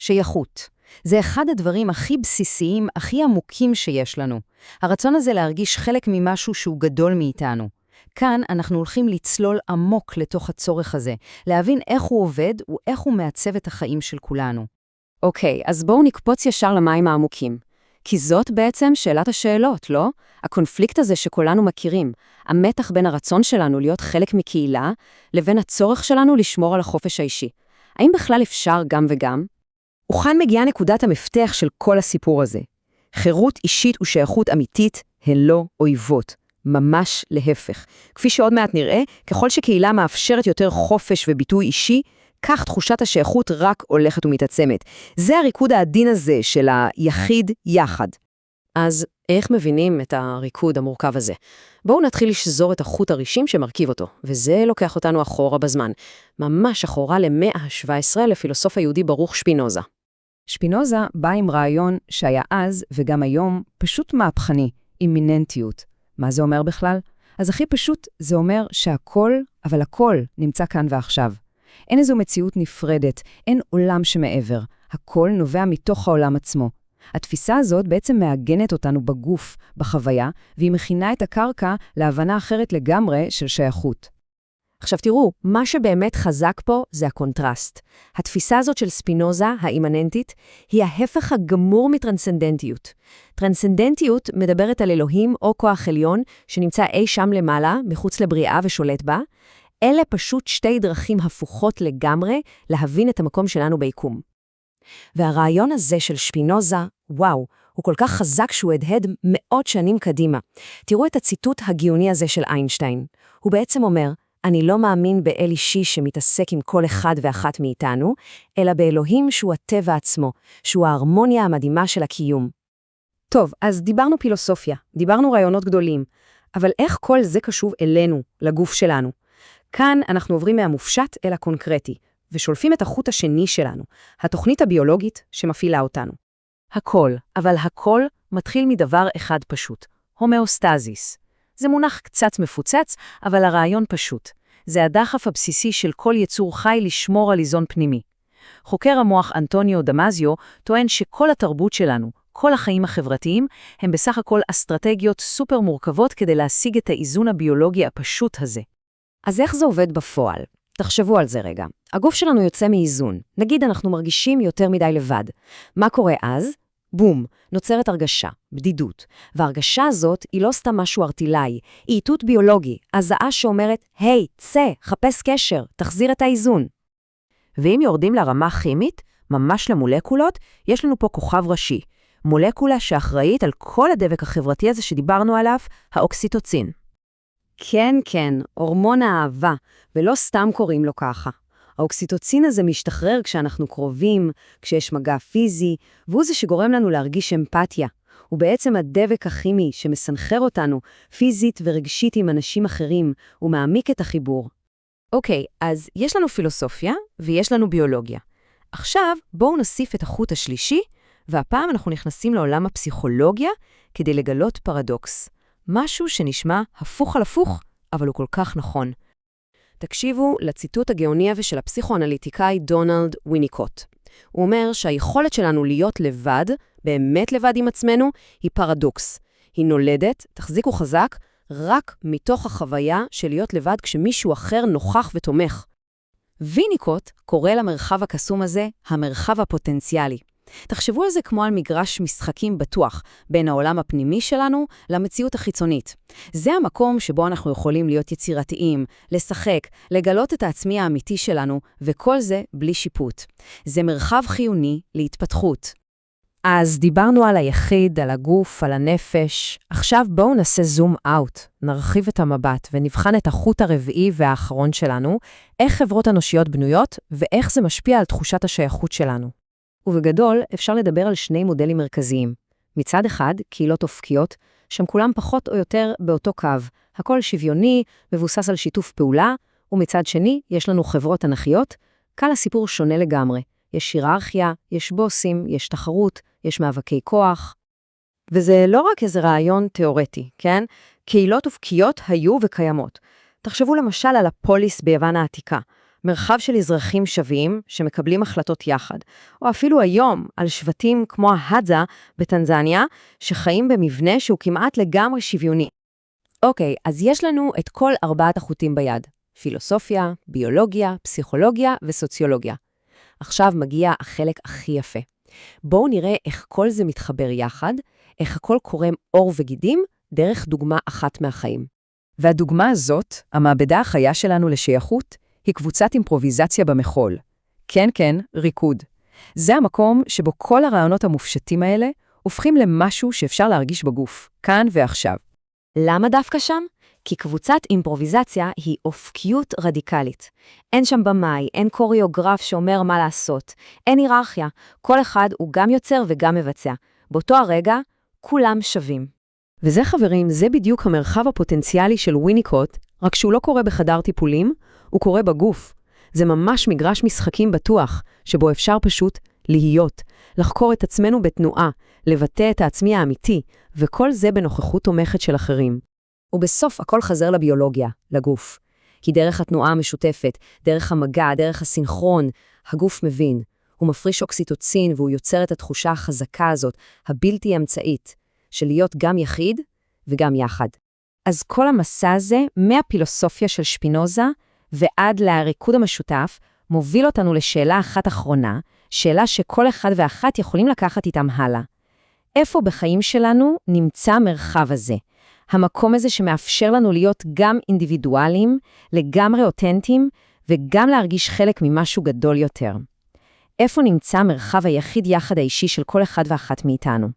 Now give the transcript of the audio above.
שייכות. זה אחד הדברים הכי בסיסיים, הכי עמוקים שיש לנו. הרצון הזה להרגיש חלק ממשהו שהוא גדול מאיתנו. כאן אנחנו הולכים לצלול עמוק לתוך הצורך הזה, להבין איך הוא עובד ואיך הוא מעצב את החיים של כולנו. אוקיי, אז בואו נקפוץ ישר למים העמוקים. כי זאת בעצם שאלת השאלות, לא? הקונפליקט הזה שכולנו מכירים, המתח בין הרצון שלנו להיות חלק מקהילה, לבין הצורך שלנו לשמור על החופש האישי. האם בכלל אפשר גם וגם? וכאן מגיעה נקודת המפתח של כל הסיפור הזה. חירות אישית ושייכות אמיתית הן לא אויבות, ממש להפך. כפי שעוד מעט נראה, ככל שקהילה מאפשרת יותר חופש וביטוי אישי, כך תחושת השייכות רק הולכת ומתעצמת. זה הריקוד העדין הזה של היחיד יחד. אז איך מבינים את הריקוד המורכב הזה? בואו נתחיל לשזור את החוט הראשים שמרכיב אותו, וזה לוקח אותנו אחורה בזמן. ממש אחורה למאה ה-17 לפילוסוף היהודי ברוך שפינוזה. שפינוזה בא עם רעיון שהיה אז וגם היום פשוט מהפכני, אימיננטיות. מה זה אומר בכלל? אז הכי פשוט זה אומר שהכל, אבל הכל נמצא כאן ועכשיו. אין איזו מציאות נפרדת, אין עולם שמעבר. הכל נובע מתוך העולם עצמו. התפיסה הזאת בעצם מעגנת אותנו בגוף, בחוויה, והיא מכינה את הקרקע להבנה אחרת לגמרי של שייכות. עכשיו תראו, מה שבאמת חזק פה זה הקונטרסט. התפיסה הזאת של ספינוזה, האימננטית, היא ההפך הגמור מטרנסנדנטיות. טרנסנדנטיות מדברת על אלוהים או כוח עליון שנמצא אי שם למעלה, מחוץ לבריאה ושולט בה. אלה פשוט שתי דרכים הפוכות לגמרי להבין את המקום שלנו ביקום. והרעיון הזה של שפינוזה, וואו, הוא כל כך חזק שהוא הדהד מאות שנים קדימה. תראו את הציטוט הגאוני הזה של איינשטיין. הוא בעצם אומר, אני לא מאמין באל אישי שמתעסק עם כל אחד ואחת מאיתנו, אלא באלוהים שהוא הטבע עצמו, שהוא ההרמוניה המדהימה של הקיום. טוב, אז דיברנו פילוסופיה, דיברנו רעיונות גדולים, אבל איך כל זה קשור אלינו, לגוף שלנו? כאן אנחנו עוברים מהמופשט אל הקונקרטי, ושולפים את החוט השני שלנו, התוכנית הביולוגית שמפעילה אותנו. הכל, אבל הכל מתחיל מדבר אחד פשוט, הומאוסטזיס. זה מונח קצת מפוצץ, אבל הרעיון פשוט. זה הדחף הבסיסי של כל יצור חי לשמור על איזון פנימי. חוקר המוח אנטוניו דמזיו טוען שכל התרבות שלנו, כל החיים החברתיים, הם בסך הכל אסטרטגיות סופר מורכבות כדי להשיג את האיזון הביולוגי הפשוט הזה. אז איך זה עובד בפועל? תחשבו על זה רגע. הגוף שלנו יוצא מאיזון. נגיד אנחנו מרגישים יותר מדי לבד. מה קורה אז? בום, נוצרת הרגשה, בדידות. וההרגשה הזאת היא לא סתם משהו ארטילאי, היא איתות ביולוגי, הזעה שאומרת, היי, צא, חפש קשר, תחזיר את האיזון. ואם יורדים לרמה כימית, ממש למולקולות, יש לנו פה כוכב ראשי. מולקולה שאחראית על כל הדבק החברתי הזה שדיברנו עליו, האוקסיטוצין. כן, כן, הורמון האהבה, ולא סתם קוראים לו ככה. האוקסיטוצין הזה משתחרר כשאנחנו קרובים, כשיש מגע פיזי, והוא זה שגורם לנו להרגיש אמפתיה. הוא בעצם הדבק הכימי שמסנחר אותנו פיזית ורגשית עם אנשים אחרים, ומעמיק את החיבור. אוקיי, אז יש לנו פילוסופיה ויש לנו ביולוגיה. עכשיו בואו נוסיף את החוט השלישי, והפעם אנחנו נכנסים לעולם הפסיכולוגיה כדי לגלות פרדוקס. משהו שנשמע הפוך על הפוך, אבל הוא כל כך נכון. תקשיבו לציטוט הגאוני ושל הפסיכואנליטיקאי דונלד וויניקוט. הוא אומר שהיכולת שלנו להיות לבד, באמת לבד עם עצמנו, היא פרדוקס. היא נולדת, תחזיקו חזק, רק מתוך החוויה של להיות לבד כשמישהו אחר נוכח ותומך. וויניקוט קורא למרחב הקסום הזה המרחב הפוטנציאלי. תחשבו על זה כמו על מגרש משחקים בטוח, בין העולם הפנימי שלנו למציאות החיצונית. זה המקום שבו אנחנו יכולים להיות יצירתיים, לשחק, לגלות את העצמי האמיתי שלנו, וכל זה בלי שיפוט. זה מרחב חיוני להתפתחות. אז דיברנו על היחיד, על הגוף, על הנפש. עכשיו בואו נעשה זום אאוט, נרחיב את המבט ונבחן את החוט הרביעי והאחרון שלנו, איך חברות אנושיות בנויות ואיך זה משפיע על תחושת השייכות שלנו. ובגדול אפשר לדבר על שני מודלים מרכזיים. מצד אחד, קהילות אופקיות, שם כולם פחות או יותר באותו קו. הכל שוויוני, מבוסס על שיתוף פעולה, ומצד שני, יש לנו חברות אנכיות. כאן הסיפור שונה לגמרי. יש היררכיה, יש בוסים, יש תחרות, יש מאבקי כוח. וזה לא רק איזה רעיון תיאורטי, כן? קהילות אופקיות היו וקיימות. תחשבו למשל על הפוליס ביוון העתיקה. מרחב של אזרחים שווים שמקבלים החלטות יחד, או אפילו היום על שבטים כמו ההדזה בטנזניה, שחיים במבנה שהוא כמעט לגמרי שוויוני. אוקיי, אז יש לנו את כל 4 החוטים ביד. פילוסופיה, ביולוגיה, פסיכולוגיה וסוציולוגיה. עכשיו מגיע החלק הכי יפה. בואו נראה איך כל זה מתחבר יחד, איך הכל קורם עור וגידים, דרך דוגמה אחת מהחיים. והדוגמה הזאת, המעבדה החיה שלנו לשייכות, היא קבוצת אימפרוביזציה במחול. כן, כן, ריקוד. זה המקום שבו כל הרעיונות המופשטים האלה הופכים למשהו שאפשר להרגיש בגוף, כאן ועכשיו. למה דווקא שם? כי קבוצת אימפרוביזציה היא אופקיות רדיקלית. אין שם במאי, אין קוריאוגרף שאומר מה לעשות, אין היררכיה, כל אחד הוא גם יוצר וגם מבצע. באותו הרגע, כולם שווים. וזה חברים, זה בדיוק המרחב הפוטנציאלי של וויניקוט, רק שהוא לא קורה בחדר טיפולים, הוא קורה בגוף. זה ממש מגרש משחקים בטוח, שבו אפשר פשוט להיות, לחקור את עצמנו בתנועה, לבטא את העצמי האמיתי, וכל זה בנוכחות תומכת של אחרים. ובסוף הכל חזר לביולוגיה, לגוף. כי דרך התנועה המשותפת, דרך המגע, דרך הסינכרון, הגוף מבין. הוא מפריש אוקסיטוצין והוא יוצר את התחושה החזקה הזאת, הבלתי אמצעית, של להיות גם יחיד וגם יחד. אז כל המסע הזה, מהפילוסופיה של שפינוזה ועד לריקוד המשותף, מוביל אותנו לשאלה אחת אחרונה, שאלה שכל אחד ואחת יכולים לקחת איתם הלאה. איפה בחיים שלנו נמצא המרחב הזה? המקום הזה שמאפשר לנו להיות גם אינדיבידואלים, לגמרי אותנטיים, וגם להרגיש חלק ממשהו גדול יותר. איפה נמצא המרחב היחיד יחד האישי של כל אחד ואחת מאיתנו?